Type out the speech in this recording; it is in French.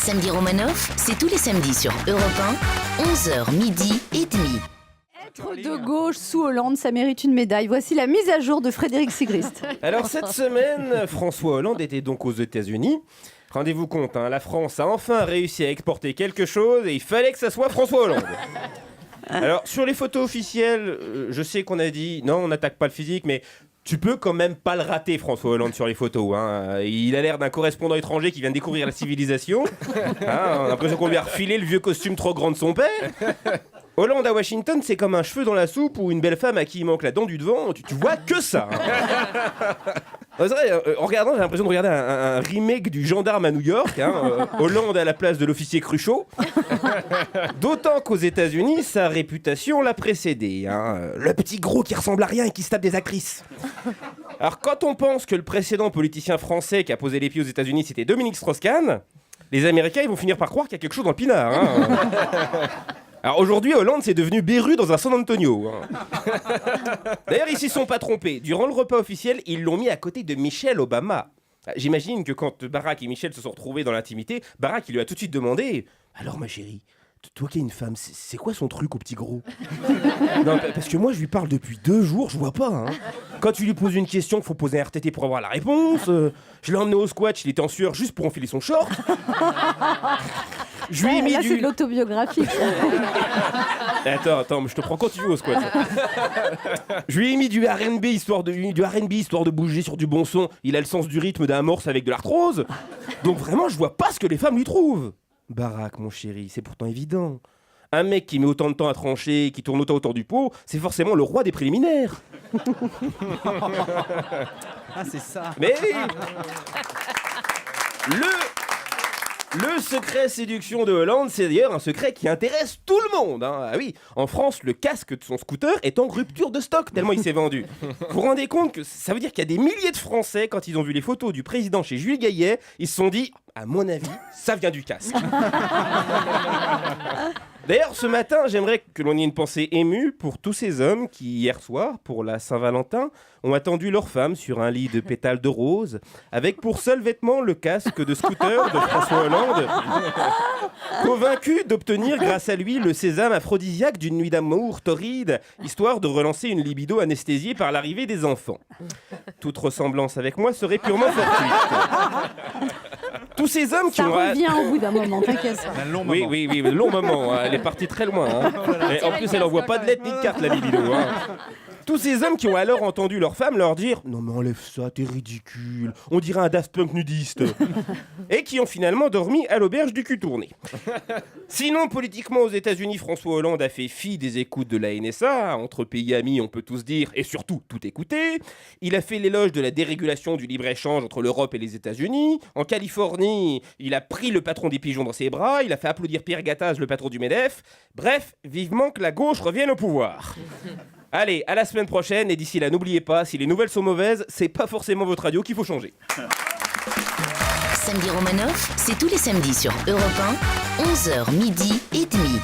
Samedi Romanoff, c'est tous les samedis sur Europe 1, 11h midi et demi. Être de gauche sous Hollande, ça mérite une médaille. Voici la mise à jour de Frédéric Sigrist. Alors cette semaine, François Hollande était donc aux États-Unis. Rendez-vous compte, la France a enfin réussi à exporter quelque chose et il fallait que ça soit François Hollande. Alors sur les photos officielles, je sais qu'on a dit non, on n'attaque pas le physique, mais tu peux quand même pas le rater, François Hollande, sur les photos. Il a l'air d'un correspondant étranger qui vient de découvrir la civilisation. On a l'impression qu'on lui a refilé le vieux costume trop grand de son père. Hollande à Washington, c'est comme un cheveu dans la soupe ou une belle femme à qui il manque la dent du devant. Tu vois que ça. C'est vrai, en regardant, j'ai l'impression de regarder un remake du Gendarme à New York. Hollande à la place de l'officier Cruchot. D'autant qu'aux États-Unis, sa réputation l'a précédé. Le petit gros qui ressemble à rien et qui se tape des actrices. Alors, quand on pense que le précédent politicien français qui a posé les pieds aux États-Unis, c'était Dominique Strauss-Kahn, les Américains ils vont finir par croire qu'il y a quelque chose dans le pinard. Alors aujourd'hui, Hollande, c'est devenu Beru dans un San Antonio. D'ailleurs, ils s'y sont pas trompés. Durant le repas officiel, ils l'ont mis à côté de Michelle Obama. J'imagine que quand Barack et Michelle se sont retrouvés dans l'intimité, Barack il lui a tout de suite demandé « Alors ma chérie, toi qui es une femme, c'est quoi son truc au petit gros ?» Non, parce que moi je lui parle depuis 2 jours, je vois pas. Quand tu lui poses une question, faut poser un RTT pour avoir la réponse. Je l'ai emmené au squat, il était en sueur juste pour enfiler son short. Je lui ai mis là, c'est de l'autobiographie. Attends, mais je te prends quand tu veux au squat. Je lui ai mis du R&B histoire de bouger sur du bon son. Il a le sens du rythme d'un morse avec de l'arthrose. Donc vraiment, je vois pas ce que les femmes lui trouvent. Barack, mon chéri, c'est pourtant évident. Un mec qui met autant de temps à trancher, qui tourne autant autour du pot, c'est forcément le roi des préliminaires. Ah, c'est ça. Mais le secret séduction de Hollande, c'est d'ailleurs un secret qui intéresse tout le monde. Ah oui, en France, le casque de son scooter est en rupture de stock, tellement il s'est vendu. Vous vous rendez compte que ça veut dire qu'il y a des milliers de Français, quand ils ont vu les photos du président chez Jules Gaillet, ils se sont dit, à mon avis, ça vient du casque. D'ailleurs, ce matin, j'aimerais que l'on ait une pensée émue pour tous ces hommes qui, hier soir, pour la Saint-Valentin, ont attendu leur femme sur un lit de pétales de rose, avec pour seul vêtement le casque de scooter de François Hollande, convaincu d'obtenir grâce à lui le sésame aphrodisiaque d'une nuit d'amour torride, histoire de relancer une libido anesthésiée par l'arrivée des enfants. Toute ressemblance avec moi serait purement fortuite. Tous ces hommes qui Ça ont... revient au bout d'un moment, t'inquiète. Un long moment. Oui, long moment. Elle est partie très loin. Et en plus, elle n'envoie pas de lettres ni de cartes, la libido. Tous ces hommes qui ont alors entendu leur femme leur dire « Non mais enlève ça, t'es ridicule, on dirait un Daft Punk nudiste » et qui ont finalement dormi à l'auberge du cul tourné. Sinon, politiquement aux États-Unis, François Hollande a fait fi des écoutes de la NSA. Entre pays amis, on peut tous dire, et surtout tout écouter. Il a fait l'éloge de la dérégulation du libre-échange entre l'Europe et les États-Unis. En Californie, il a pris le patron des pigeons dans ses bras. Il a fait applaudir Pierre Gattaz, le patron du MEDEF. Bref, vivement que la gauche revienne au pouvoir. Allez, à la semaine prochaine, et d'ici là, n'oubliez pas, si les nouvelles sont mauvaises, c'est pas forcément votre radio qu'il faut changer. Samedi Romanoff, c'est tous les samedis sur Europe 1, 11h midi et demi.